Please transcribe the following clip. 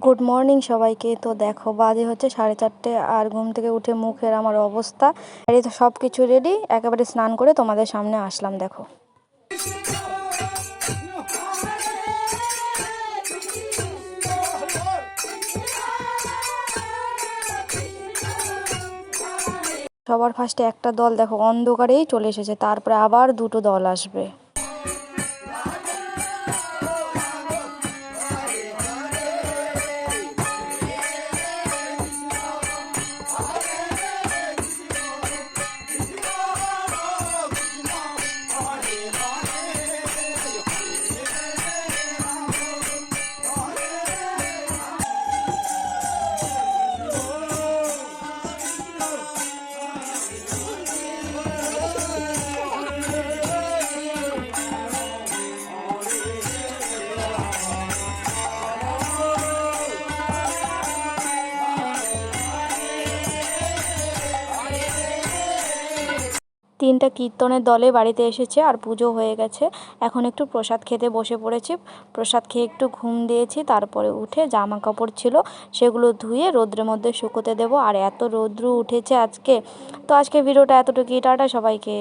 Good morning সবাইকে। তো দেখো বাজে হচ্ছে 4:30 আর ঘুম থেকে উঠে মুখের আমার অবস্থা, এই তো সব কিছু রেডি, একেবারে স্নান করে তোমাদের সামনে আসলাম। দেখো সবার ফার্স্টে একটা দল দেখো অন্ধকারেই চলে এসেছে, তারপরে আবার দুটো দল আসবে। তিনটা কীর্তনের দলে বাড়িতে এসেছে আর পুজো হয়ে গেছে। এখন একটু প্রসাদ খেতে বসে পড়েছি। প্রসাদ খেয়ে একটু ঘুম দিয়েছি, তারপরে উঠে জামা কাপড় ছিল সেগুলো ধুয়ে রোদ্রের মধ্যে শুকোতে দেবো। আর এত রৌদ্র উঠেছে আজকে। তো আজকে ভিডিওটা এতটুকুই। টাটা সবাইকে।